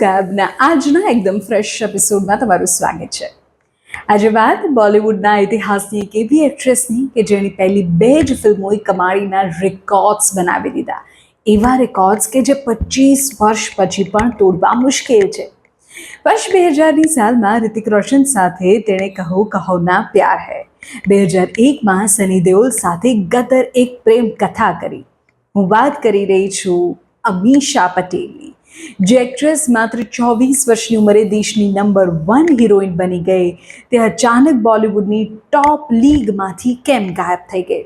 ગાયબના આજના એકદમ ફ્રેશ એપિસોડમાં તમારું સ્વાગત છે. આજે વાત બોલિવૂડના ઇતિહાસની એક એવી એક્ટ્રેસની કે જેની પહેલી 2 જ ફિલ્મોએ કમાણીના રેકોર્ડ્સ બનાવી દીધા. એવા રેકોર્ડ્સ કે જે 25 વર્ષ પછી પણ તોડવા મુશ્કેલ છે. વર્ષ 2000ની સાલમાં રિતિક રોશન સાથે તેણે કહો કહો ના પ્યાર હૈ. 2001માં સની દેઓલ સાથે ગદર એક પ્રેમ કથા કરી. હું વાત કરી રહી છું અમીષા પટેલની, જે એક્ટ્રેસ માત્ર 24 વર્ષની ઉંમરે દેશની નંબર 1 હિરોઈન બની ગઈ, તે અચાનક બોલિવૂડની ટોપ લીગમાંથી કેમ ગાયબ થઈ ગઈ?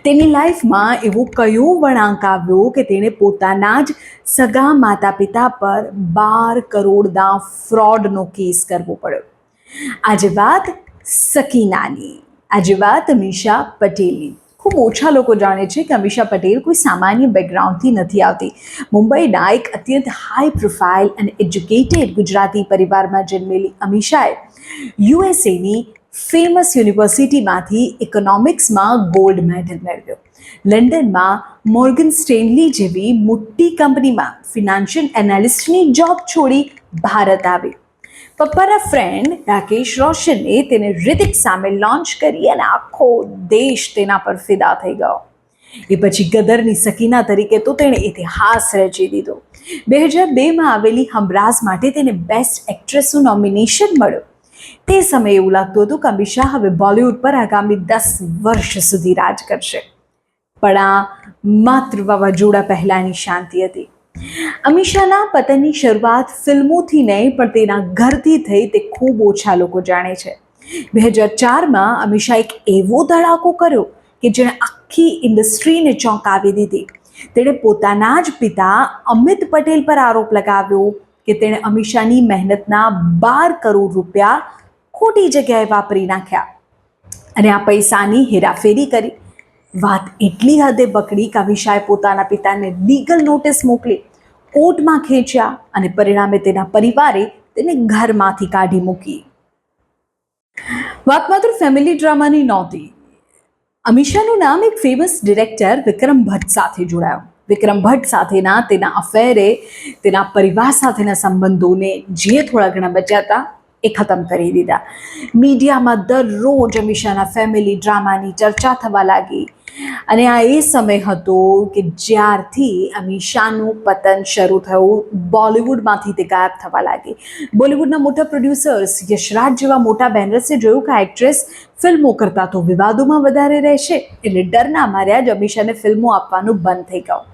તેની લાઈફમાં એવો કયો વળાંક આવ્યો કે તેણે પોતાના જ સગા માતા પિતા પર 12 કરોડના ફ્રોડનો કેસ કરવો પડ્યો? આજે વાત સકીનાની, આજે વાત અમીષા પટેલની. ખૂબ ઓછા લોકો જાણે છે કે અમીષા પટેલ કોઈ સામાન્ય બેકગ્રાઉન્ડથી નથી આવતી. મુંબઈના એક અત્યંત હાઈ પ્રોફાઇલ અને એજ્યુકેટેડ ગુજરાતી પરિવારમાં જન્મેલી અમીષાએ યુએસએની ફેમસ યુનિવર્સિટીમાંથી ઇકોનોમિક્સમાં ગોલ્ડ મેડલ મેળવ્યો. લંડનમાં મોર્ગન સ્ટેનલી જેવી મોટી કંપનીમાં ફિનાન્શિયલ એનાલિસ્ટની જોબ છોડી ભારત આવી. પપ્પાના ફ્રેન્ડ રાકેશ રોશને તેને રિતિક સામે લોન્ચ કરી અને આખો દેશ તેના પર ફિદા થઈ ગયો. એ પછી ગદરની સકીના તરીકે તો તેણે ઇતિહાસ રચી દીધો. 2002માં આવેલી હમરાઝ માટે તેને બેસ્ટ એક્ટ્રેસનું નોમિનેશન મળ્યું. તે સમયે એવું લાગતું હતું કે અમીષા હવે બોલિવૂડ પર આગામી 10 વર્ષ સુધી રાજ કરશે. પણ આ માત્ર વાવાઝોડા પહેલાંની શાંતિ હતી. અમીષાના પતનની શરૂઆત ફિલ્મોથી નહીં પણ તેના ઘરથી થઈ તે ખૂબ ઓછા લોકો જાણે છે. 2004માં અમીષા એક એવો ધડાકો કર્યો કે જેણે આખી ઇન્ડસ્ટ્રીને ચોંકાવી દીધી. તેણે પોતાના જ પિતા અમિત પટેલ પર આરોપ લગાવ્યો કે તેણે અમીષાની મહેનતના 12 કરોડ રૂપિયા ખોટી જગ્યાએ વાપરી નાખ્યા અને આ પૈસાની હેરાફેરી કરી. વાત એટલી હદે બગડી કે અમીષાએ પોતાના પિતાને લીગલ નોટિસ મોકલી, કોર્ટમાં ખેંચ્યા અને પરિણામે તેના પરિવારે તેને ઘરમાંથી કાઢી મૂકી. વાત માત્ર ફેમિલી ડ્રામાની નહોતી. અમીષાનું નામ એક ફેમસ ડિરેક્ટર વિક્રમ ભટ્ટ સાથે જોડાયું. વિક્રમ ભટ્ટ સાથેના તેના અફેરે તેના પરિવાર સાથેના સંબંધોને જે થોડા ઘણા બચ્યા હતા એ ખતમ કરી દીધા. મીડિયામાં દરરોજ અમીષાના ફેમિલી ડ્રામાની ચર્ચા થવા લાગી અને આ એ સમય હતો કે જ્યારથી અમીષાનું પતન શરૂ થયું, બોલિવૂડમાંથી તે ગાયબ થવા લાગી. બોલિવૂડના મોટા પ્રોડ્યુસર્સ યશરાજ જેવા મોટા બેનર્સે જોયું કે આ એક્ટ્રેસ ફિલ્મો કરતાં તો વિવાદોમાં વધારે રહેશે, એટલે ડરના માર્યા જ અમીષાને ફિલ્મો આપવાનું બંધ થઈ ગયું.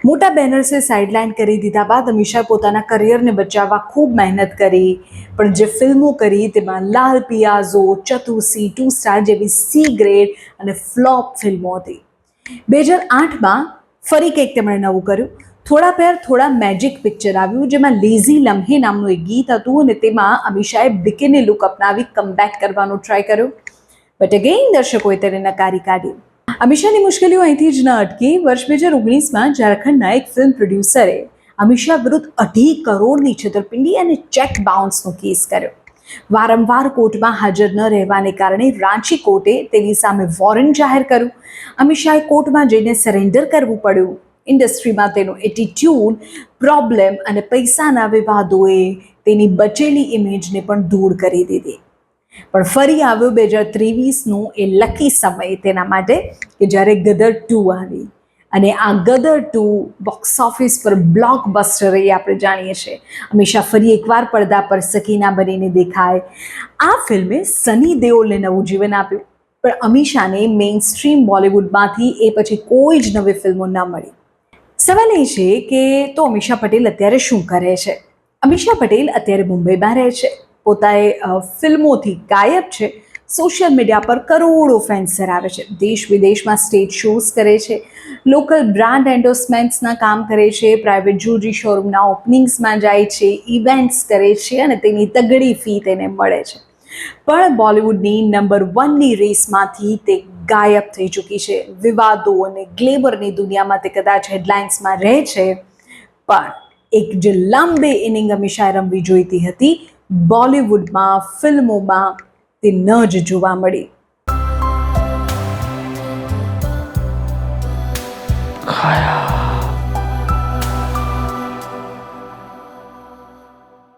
મોટા બેનર્સે સાઇડલાઇન કરી દીધા બાદ અમીષાએ પોતાના કરિયરને બચાવવા ખૂબ મહેનત કરી, પણ જે ફિલ્મો કરી તેમાં લાલ પિયાઝો, ચતુસી, 2 સ્ટાર જેવી સી ગ્રેડ અને ફ્લોપ ફિલ્મો હતી. 2008માં ફરી કંઈક તેમણે નવું કર્યું. થોડા પેર થોડા મેજિક પિક્ચર આવ્યું, જેમાં લેઝી લમ્હે નામનું એક ગીત હતું અને તેમાં અમીષાએ બિકિની લુક અપનાવી કમબેક કરવાનો ટ્રાય કર્યો, બટ અગેઇન દર્શકોએ તેને નકારી કાઢી. અમીષાની મુશ્કેલીઓ અહીંથી જ ન અટકી. વર્ષ 2019માં ઝારખંડના એક ફિલ્મ પ્રોડ્યુસરે અમીષા વિરુદ્ધ 2.5 કરોડની છેતરપિંડી અને ચેક બાઉન્સનો કેસ કર્યો. વારંવાર કોર્ટમાં હાજર ન રહેવાને કારણે રાંચી કોર્ટે તેની સામે વોરંટ જાહેર કર્યું. અમીષાએ કોર્ટમાં જઈને સરેન્ડર કરવું પડ્યું. ઇન્ડસ્ટ્રીમાં તેનો એટીટ્યૂડ, પ્રોબ્લેમ અને પૈસાના વિવાદોએ તેની બચેલી ઇમેજને પણ દૂર કરી દીધી. પણ ફરી આવ્યો 2023નું એ લકી સમય તેના માટે કે જ્યારે ગદર 2 આવી અને આ ગદર 2 બોક્સ ઓફિસ પર બ્લોકબસ્ટર એ આપણે જાણીએ છીએ. અમીષા ફરી એકવાર પડદા પર સકીના બનીને દેખાય. આ ફિલ્મે સની દેઓલને નવું જીવન આપ્યું, પણ અમીષાને મેઇન સ્ટ્રીમ બોલિવૂડમાંથી એ પછી કોઈ જ નવી ફિલ્મો ન મળી. સવાલ એ છે કે તો અમીષા પટેલ અત્યારે શું કરે છે? અમીષા પટેલ અત્યારે મુંબઈમાં રહે છે, પોતાએ ફિલ્મોથી ગાયબ છે, સોશિયલ મીડિયા પર કરોડો ફેન્સ ધરાવે છે, દેશ વિદેશમાં સ્ટેજ શોઝ કરે છે, લોકલ બ્રાન્ડ એન્ડોર્સમેન્ટ્સના કામ કરે છે, પ્રાઇવેટ જ્વેલરી શોરૂમના ઓપનિંગ્સમાં જાય છે, ઇવેન્ટ્સ કરે છે અને તેની તગડી ફી તેને મળે છે. પણ બોલિવૂડની નંબર 1ની રેસમાંથી તે ગાયબ થઈ ચૂકી છે. વિવાદો અને ગ્લેમરની દુનિયામાં તે કદાચ હેડલાઇન્સમાં રહે છે, પણ એક જે લાંબે ઇનિંગ અમીષાએ રમવી જોઈતી હતી બોલિવૂડમાં, ફિલ્મોમાં, તે ન જ જોવા મળી. ખાયા